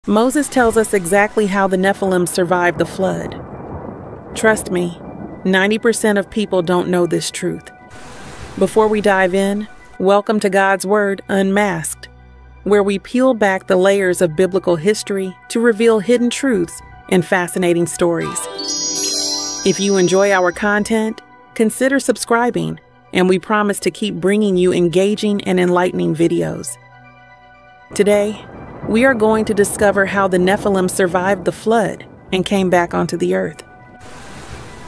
Moses tells us exactly how the Nephilim survived the flood. Trust me, 90% of people don't know this truth. Before we dive in, welcome to God's Word, Unmasked, where we peel back the layers of biblical history to reveal hidden truths and fascinating stories. If you enjoy our content, consider subscribing, and we promise to keep bringing you engaging and enlightening videos. Today, we are going to discover how the Nephilim survived the flood and came back onto the earth.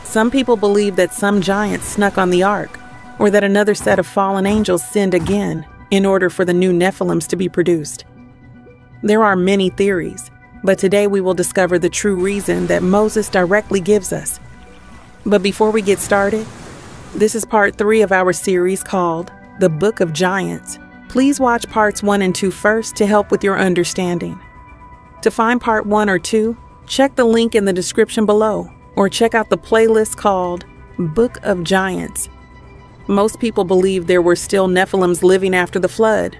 Some people believe that some giants snuck on the ark, or that another set of fallen angels sinned again in order for the new Nephilims to be produced. There are many theories, but today we will discover the true reason that Moses directly gives us. But before we get started, this is part 3 of our series called The Book of Giants. Please watch parts 1 and 2 first to help with your understanding. To find part 1 or 2, check the link in the description below, or check out the playlist called Book of Giants. Most people believe there were still Nephilims living after the flood.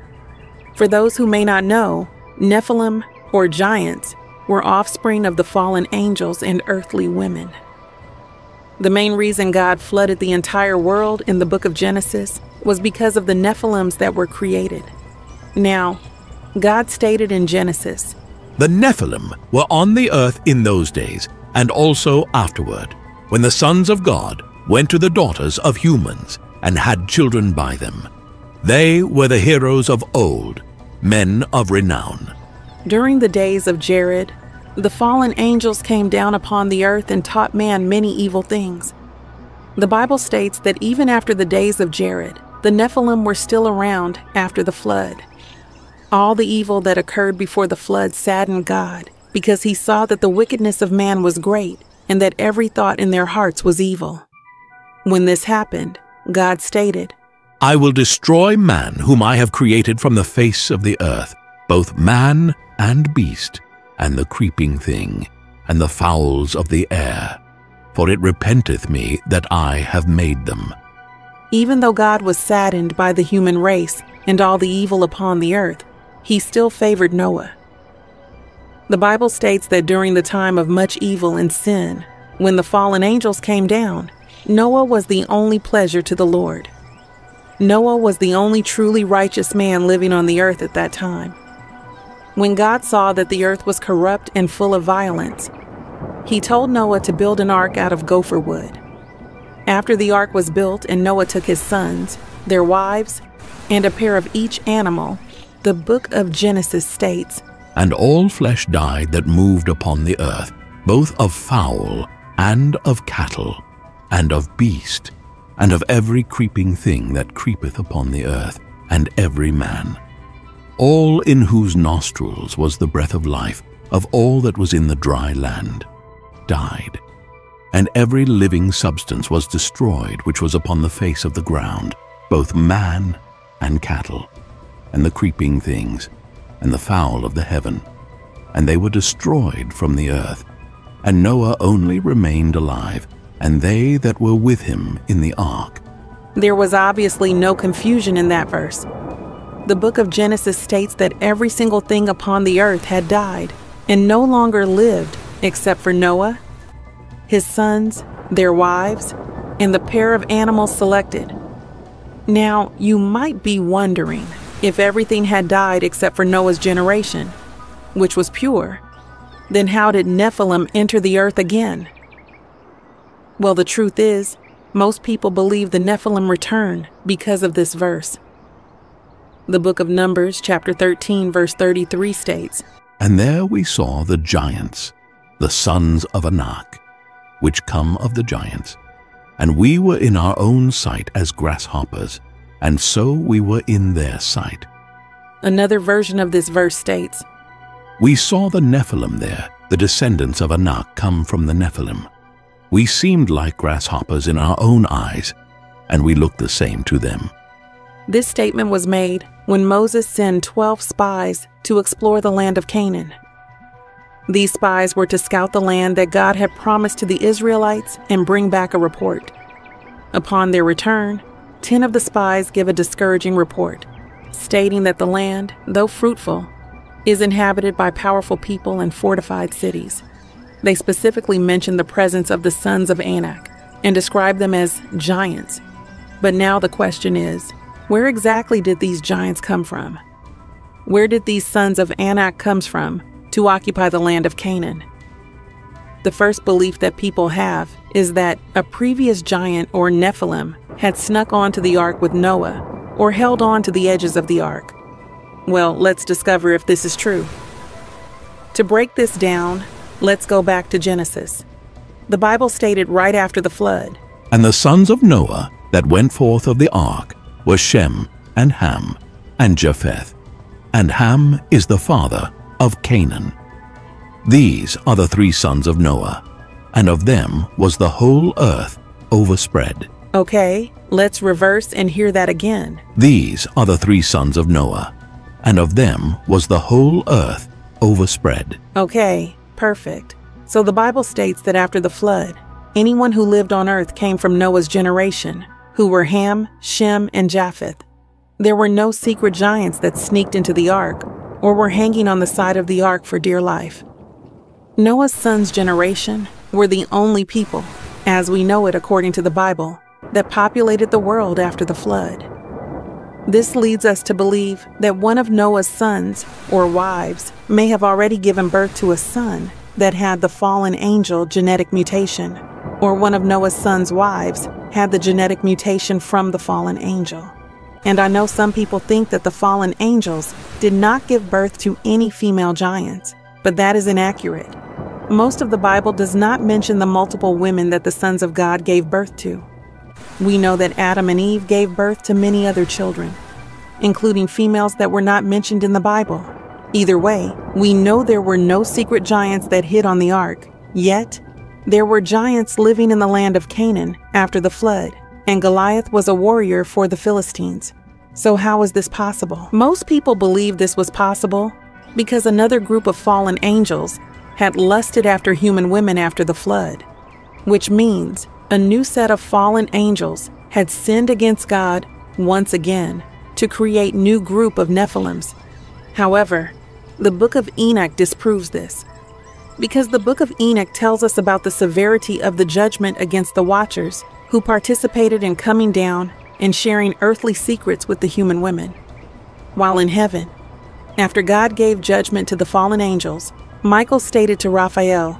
For those who may not know, Nephilim, or giants, were offspring of the fallen angels and earthly women. The main reason God flooded the entire world in the book of Genesis was because of the Nephilims that were created. Now, God stated in Genesis, "The Nephilim were on the earth in those days, and also afterward, when the sons of God went to the daughters of humans and had children by them. They were the heroes of old, men of renown." During the days of Jared, the fallen angels came down upon the earth and taught man many evil things. The Bible states that even after the days of Jared, the Nephilim were still around after the flood. All the evil that occurred before the flood saddened God because he saw that the wickedness of man was great and that every thought in their hearts was evil. When this happened, God stated, "I will destroy man whom I have created from the face of the earth, both man and beast, and the creeping thing, and the fowls of the air, for it repenteth me that I have made them." Even though God was saddened by the human race and all the evil upon the earth, he still favored Noah. The Bible states that during the time of much evil and sin, when the fallen angels came down, Noah was the only pleasure to the Lord. Noah was the only truly righteous man living on the earth at that time. When God saw that the earth was corrupt and full of violence, he told Noah to build an ark out of gopher wood. After the ark was built and Noah took his sons, their wives, and a pair of each animal, the book of Genesis states, "And all flesh died that moved upon the earth, both of fowl and of cattle, and of beast, and of every creeping thing that creepeth upon the earth, and every man. All in whose nostrils was the breath of life, of all that was in the dry land, died. And every living substance was destroyed which was upon the face of the ground, both man and cattle, and the creeping things, and the fowl of the heaven. And they were destroyed from the earth. And Noah only remained alive, and they that were with him in the ark." There was obviously no confusion in that verse. The book of Genesis states that every single thing upon the earth had died and no longer lived except for Noah, his sons, their wives, and the pair of animals selected. Now, you might be wondering, if everything had died except for Noah's generation, which was pure, then how did Nephilim enter the earth again? Well, the truth is, most people believe the Nephilim return because of this verse. The book of Numbers, chapter 13, verse 33 states, "And there we saw the giants, the sons of Anak, which come of the giants. And we were in our own sight as grasshoppers, and so we were in their sight." Another version of this verse states, "We saw the Nephilim there, the descendants of Anak come from the Nephilim. We seemed like grasshoppers in our own eyes, and we looked the same to them." This statement was made when Moses sent 12 spies to explore the land of Canaan. These spies were to scout the land that God had promised to the Israelites and bring back a report. Upon their return, 10 of the spies give a discouraging report, stating that the land, though fruitful, is inhabited by powerful people and fortified cities. They specifically mention the presence of the sons of Anak and describe them as giants. But now the question is, where exactly did these giants come from? Where did these sons of Anak come from to occupy the land of Canaan? The first belief that people have is that a previous giant or Nephilim had snuck onto the ark with Noah or held on to the edges of the ark. Well, let's discover if this is true. To break this down, let's go back to Genesis. The Bible stated right after the flood, "And the sons of Noah that went forth of the ark were Shem, and Ham, and Japheth. And Ham is the father of Canaan. These are the three sons of Noah, and of them was the whole earth overspread." Okay, let's reverse and hear that again. These are the three sons of Noah, and of them was the whole earth overspread. Okay, perfect. So the Bible states that after the flood, anyone who lived on earth came from Noah's generation, who were Ham, Shem, and Japheth. There were no secret giants that sneaked into the ark or were hanging on the side of the ark for dear life. Noah's son's generation were the only people, as we know it according to the Bible, that populated the world after the flood. This leads us to believe that one of Noah's sons or wives may have already given birth to a son that had the fallen angel genetic mutation, or one of Noah's son's wives had the genetic mutation from the fallen angel. And I know some people think that the fallen angels did not give birth to any female giants, but that is inaccurate. Most of the Bible does not mention the multiple women that the sons of God gave birth to. We know that Adam and Eve gave birth to many other children, including females that were not mentioned in the Bible. Either way, we know there were no secret giants that hid on the ark, yet there were giants living in the land of Canaan after the flood, and Goliath was a warrior for the Philistines. So how is this possible? Most people believe this was possible because another group of fallen angels had lusted after human women after the flood, which means a new set of fallen angels had sinned against God once again to create new group of Nephilims. However, the book of Enoch disproves this, because the book of Enoch tells us about the severity of the judgment against the watchers who participated in coming down and sharing earthly secrets with the human women. While in heaven, after God gave judgment to the fallen angels, Michael stated to Raphael,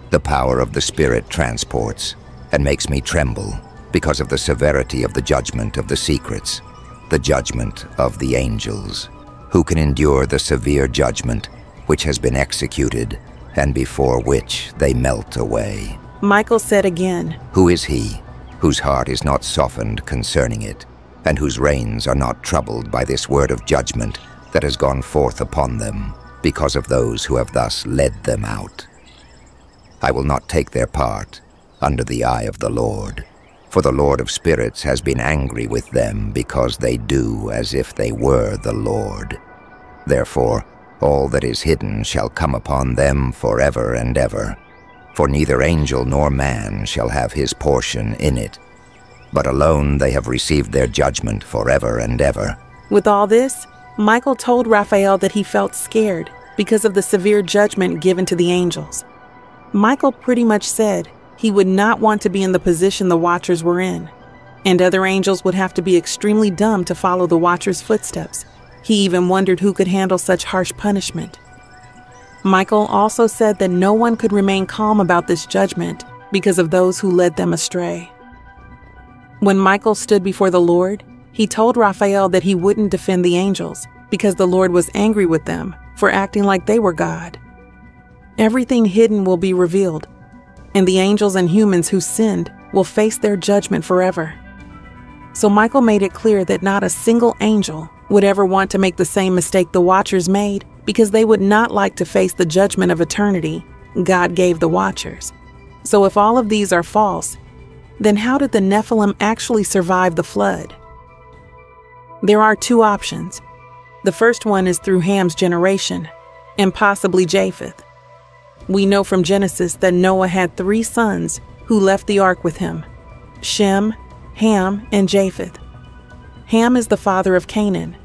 "The power of the Spirit transports and makes me tremble because of the severity of the judgment of the secrets, the judgment of the angels. Who can endure the severe judgment which has been executed and before which they melt away?" Michael said again, "Who is he whose heart is not softened concerning it, and whose reins are not troubled by this word of judgment that has gone forth upon them, because of those who have thus led them out? I will not take their part under the eye of the Lord, for the Lord of spirits has been angry with them, because they do as if they were the Lord. Therefore all that is hidden shall come upon them forever and ever, for neither angel nor man shall have his portion in it, but alone they have received their judgment forever and ever." With all this, Michael told Raphael that he felt scared because of the severe judgment given to the angels. Michael pretty much said he would not want to be in the position the watchers were in, and other angels would have to be extremely dumb to follow the watchers' footsteps. He even wondered who could handle such harsh punishment. Michael also said that no one could remain calm about this judgment because of those who led them astray. When Michael stood before the Lord, he told Raphael that he wouldn't defend the angels because the Lord was angry with them for acting like they were God. Everything hidden will be revealed, and the angels and humans who sinned will face their judgment forever. So Michael made it clear that not a single angel would ever want to make the same mistake the watchers made, because they would not like to face the judgment of eternity God gave the watchers. So if all of these are false, then how did the Nephilim actually survive the flood? There are two options. The first one is through Ham's generation, and possibly Japheth. We know from Genesis that Noah had 3 sons who left the ark with him: Shem, Ham, and Japheth. Ham is the father of Canaan.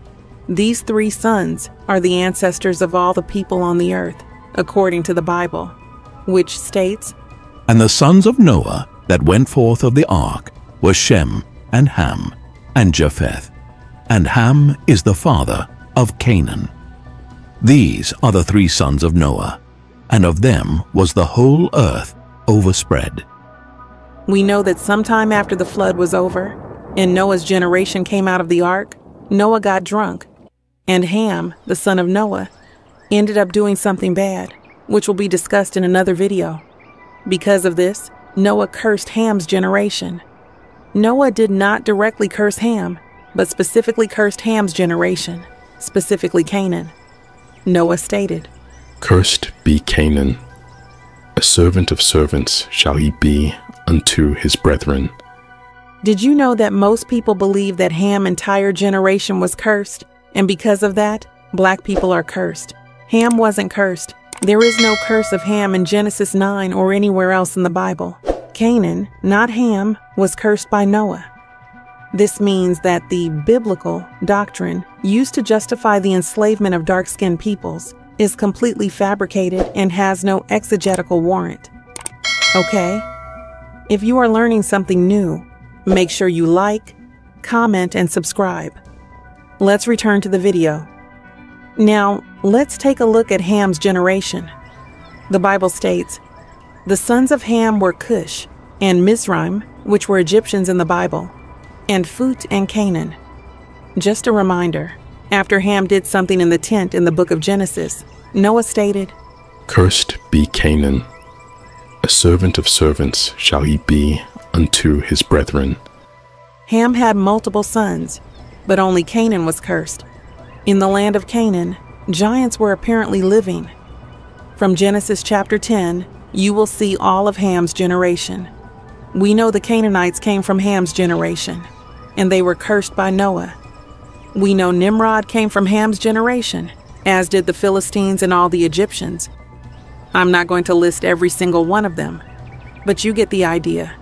These 3 sons are the ancestors of all the people on the earth, according to the Bible, which states, And the sons of Noah that went forth of the ark were Shem, and Ham, and Japheth. And Ham is the father of Canaan. These are the 3 sons of Noah, and of them was the whole earth overspread. We know that sometime after the flood was over, and Noah's generation came out of the ark, Noah got drunk, and Ham, the son of Noah, ended up doing something bad, which will be discussed in another video. Because of this, Noah cursed Ham's generation. Noah did not directly curse Ham, but specifically cursed Ham's generation, specifically Canaan. Noah stated, Cursed be Canaan. A servant of servants shall he be unto his brethren. Did you know that most people believe that Ham's entire generation was cursed, and because of that, black people are cursed? Ham wasn't cursed. There is no curse of Ham in Genesis 9 or anywhere else in the Bible. Canaan, not Ham, was cursed by Noah. This means that the biblical doctrine used to justify the enslavement of dark-skinned peoples is completely fabricated and has no exegetical warrant. Okay? If you are learning something new, make sure you like, comment, and subscribe. Let's return to the video. Now, let's take a look at Ham's generation. The Bible states, The sons of Ham were Cush and Mizraim, which were Egyptians in the Bible, and Phut and Canaan. Just a reminder, after Ham did something in the tent in the book of Genesis, Noah stated, Cursed be Canaan. A servant of servants shall he be unto his brethren. Ham had multiple sons, but only Canaan was cursed. In the land of Canaan, giants were apparently living. From Genesis chapter 10, you will see all of Ham's generation. We know the Canaanites came from Ham's generation, and they were cursed by Noah. We know Nimrod came from Ham's generation, as did the Philistines and all the Egyptians. I'm not going to list every single one of them, but you get the idea.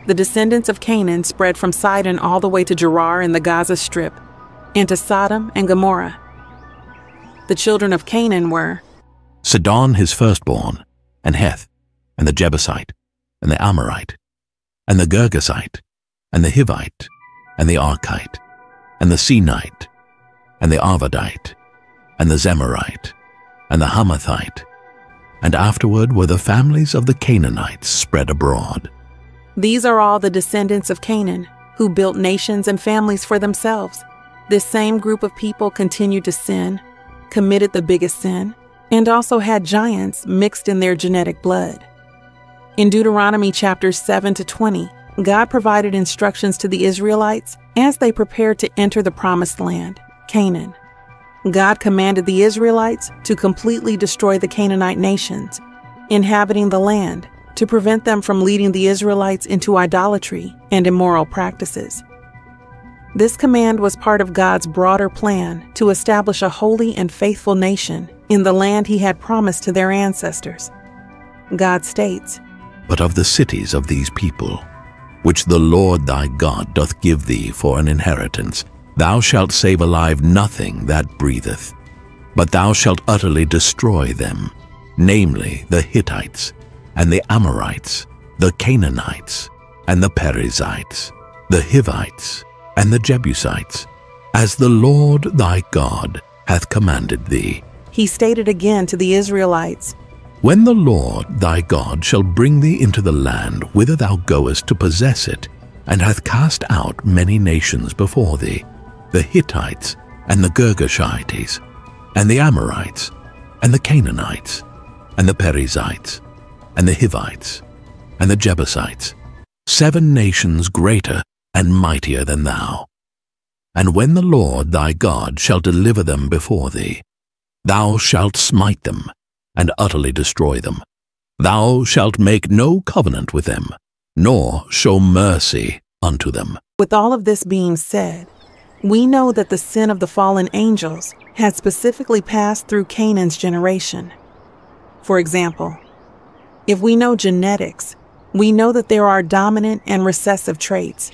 The descendants of Canaan spread from Sidon all the way to Gerar in the Gaza Strip, and to Sodom and Gomorrah. The children of Canaan were Sidon his firstborn, and Heth, and the Jebusite, and the Amorite, and the Girgasite, and the Hivite, and the Archite, and the Sinite, and the Arvadite, and the Zemarite, and the Hamathite, and afterward were the families of the Canaanites spread abroad. These are all the descendants of Canaan, who built nations and families for themselves. This same group of people continued to sin, committed the biggest sin, and also had giants mixed in their genetic blood. In Deuteronomy chapters 7 to 20, God provided instructions to the Israelites as they prepared to enter the promised land, Canaan. God commanded the Israelites to completely destroy the Canaanite nations, inhabiting the land, to prevent them from leading the Israelites into idolatry and immoral practices. This command was part of God's broader plan to establish a holy and faithful nation in the land he had promised to their ancestors. God states, But of the cities of these people, which the Lord thy God doth give thee for an inheritance, thou shalt save alive nothing that breatheth, but thou shalt utterly destroy them, namely the Hittites, and the Amorites, the Canaanites, and the Perizzites, the Hivites, and the Jebusites, as the Lord thy God hath commanded thee. He stated again to the Israelites, When the Lord thy God shall bring thee into the land whither thou goest to possess it, and hath cast out many nations before thee, the Hittites, and the Girgashites, and the Amorites, and the Canaanites, and the Perizzites, and the Hivites, and the Jebusites, 7 nations greater and mightier than thou. And when the Lord thy God shall deliver them before thee, thou shalt smite them, and utterly destroy them. Thou shalt make no covenant with them, nor show mercy unto them. With all of this being said, we know that the sin of the fallen angels had specifically passed through Canaan's generation. For example, if we know genetics, we know that there are dominant and recessive traits.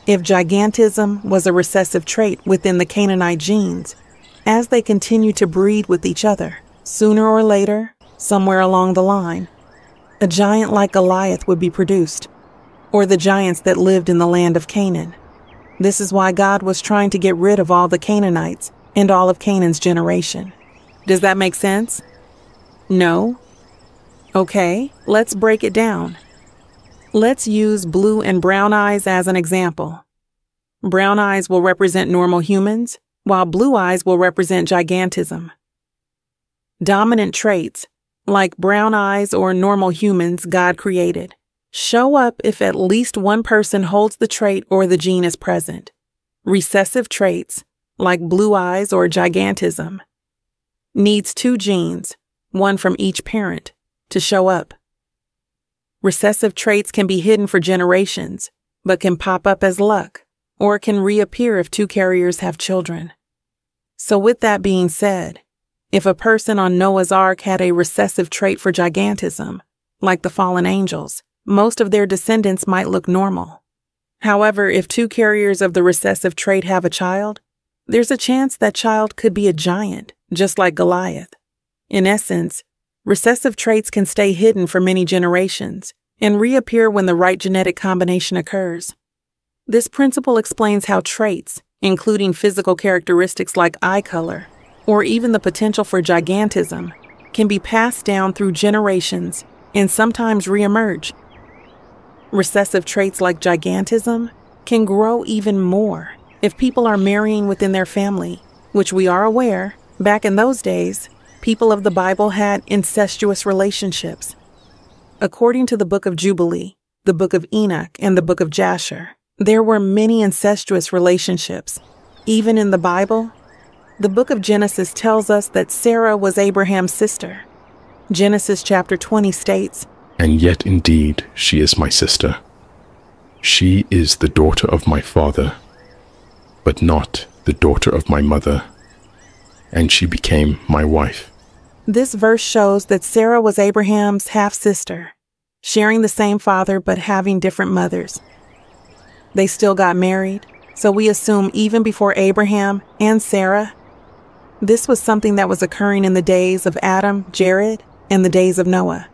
If gigantism was a recessive trait within the Canaanite genes, as they continue to breed with each other, sooner or later, somewhere along the line, a giant like Goliath would be produced, or the giants that lived in the land of Canaan. This is why God was trying to get rid of all the Canaanites and all of Canaan's generation. Does that make sense? No? Okay, let's break it down. Let's use blue and brown eyes as an example. Brown eyes will represent normal humans, while blue eyes will represent gigantism. Dominant traits, like brown eyes or normal humans God created, show up if at least one person holds the trait or the gene is present. Recessive traits, like blue eyes or gigantism, needs two genes, one from each parent, to show up. Recessive traits can be hidden for generations, but can pop up as luck, or can reappear if two carriers have children. So with that being said, if a person on Noah's Ark had a recessive trait for gigantism, like the fallen angels, most of their descendants might look normal. However, if two carriers of the recessive trait have a child, there's a chance that child could be a giant, just like Goliath. In essence, recessive traits can stay hidden for many generations and reappear when the right genetic combination occurs. This principle explains how traits, including physical characteristics like eye color, or even the potential for gigantism, can be passed down through generations and sometimes reemerge. Recessive traits like gigantism can grow even more if people are marrying within their family, which we are aware, back in those days, people of the Bible had incestuous relationships. According to the book of Jubilee, the book of Enoch, and the book of Jasher, there were many incestuous relationships. Even in the Bible, the book of Genesis tells us that Sarah was Abraham's sister. Genesis chapter 20 states, "And yet indeed she is my sister. She is the daughter of my father, but not the daughter of my mother, and she became my wife." This verse shows that Sarah was Abraham's half-sister, sharing the same father but having different mothers. They still got married, so we assume even before Abraham and Sarah, this was something that was occurring in the days of Adam, Jared, and the days of Noah.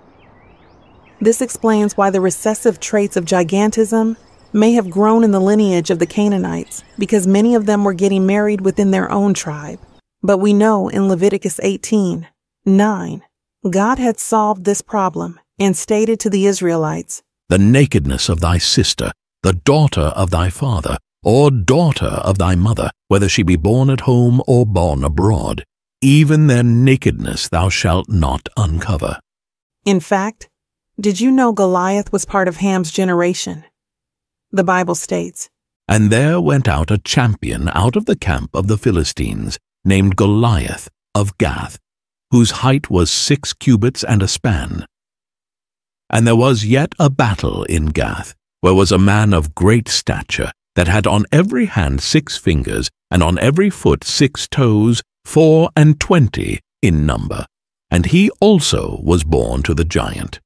This explains why the recessive traits of gigantism may have grown in the lineage of the Canaanites, because many of them were getting married within their own tribe. But we know in Leviticus 18:9, God had solved this problem and stated to the Israelites, "The nakedness of thy sister, the daughter of thy father, or daughter of thy mother, whether she be born at home or born abroad, even their nakedness thou shalt not uncover." In fact, did you know Goliath was part of Ham's generation? The Bible states, "And there went out a champion out of the camp of the Philistines, named Goliath of Gath, whose height was 6 cubits and a span. And there was yet a battle in Gath, where was a man of great stature, that had on every hand 6 fingers, and on every foot 6 toes, 24 in number. And he also was born to the giant.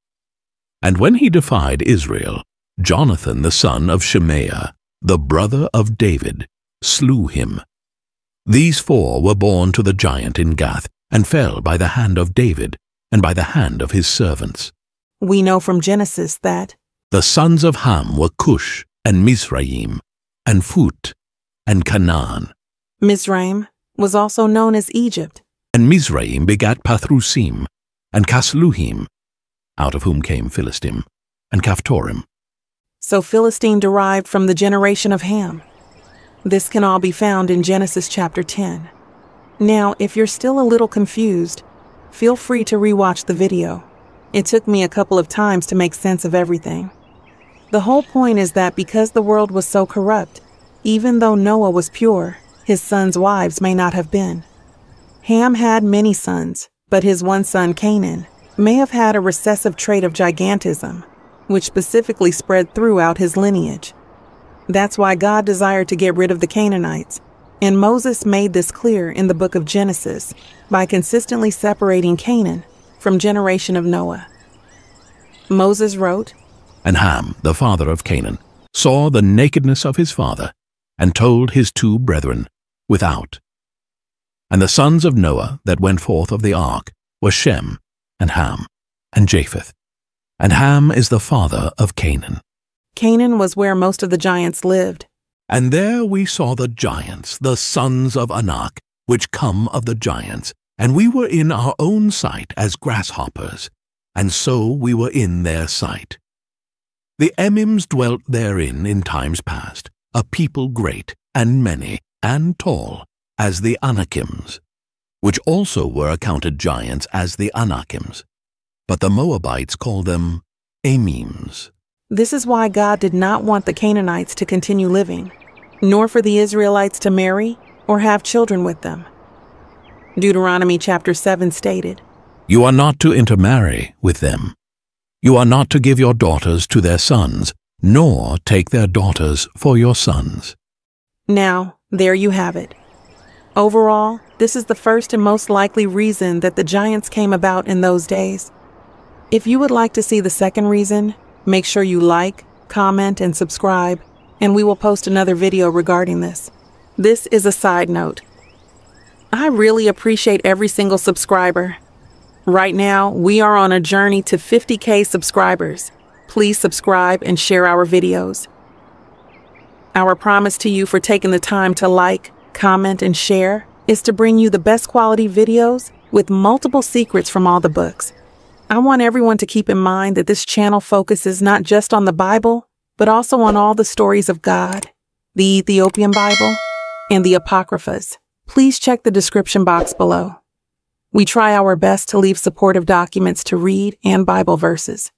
And when he defied Israel, Jonathan the son of Shemaiah, the brother of David, slew him. These 4 were born to the giant in Gath, and fell by the hand of David, and by the hand of his servants." We know from Genesis that The sons of Ham were Cush, and Mizraim, and Phut, and Canaan. Mizraim was also known as Egypt. And Mizraim begat Pathrusim, and Casluhim, out of whom came Philistim, and Caphtorim. So Philistine derived from the generation of Ham. This can all be found in Genesis chapter 10. Now, if you're still a little confused, feel free to rewatch the video. It took me a couple of times to make sense of everything. The whole point is that because the world was so corrupt, even though Noah was pure, his sons' wives may not have been. Ham had many sons, but his one son, Canaan, may have had a recessive trait of gigantism, which specifically spread throughout his lineage. That's why God desired to get rid of the Canaanites, and Moses made this clear in the book of Genesis by consistently separating Canaan from generation of Noah. Moses wrote, And Ham, the father of Canaan, saw the nakedness of his father, and told his two brethren without. And the sons of Noah that went forth of the ark were Shem, and Ham, and Japheth. And Ham is the father of Canaan. Canaan was where most of the giants lived. And there we saw the giants, the sons of Anak, which come of the giants. And we were in our own sight as grasshoppers, and so we were in their sight. The Emims dwelt therein in times past, a people great, and many, and tall, as the Anakims, which also were accounted giants as the Anakims. But the Moabites called them Amims. This is why God did not want the Canaanites to continue living, nor for the Israelites to marry or have children with them. Deuteronomy chapter 7 stated, You are not to intermarry with them. You are not to give your daughters to their sons, nor take their daughters for your sons. Now, there you have it. Overall, this is the first and most likely reason that the giants came about in those days. If you would like to see the second reason, make sure you like, comment, and subscribe, and we will post another video regarding this. This is a side note. I really appreciate every single subscriber. Right now, we are on a journey to 50K subscribers. Please subscribe and share our videos. Our promise to you for taking the time to like, comment, and share is to bring you the best quality videos with multiple secrets from all the books. I want everyone to keep in mind that this channel focuses not just on the Bible, but also on all the stories of God, the Ethiopian Bible, and the Apocryphas. Please check the description box below. We try our best to leave supportive documents to read and Bible verses.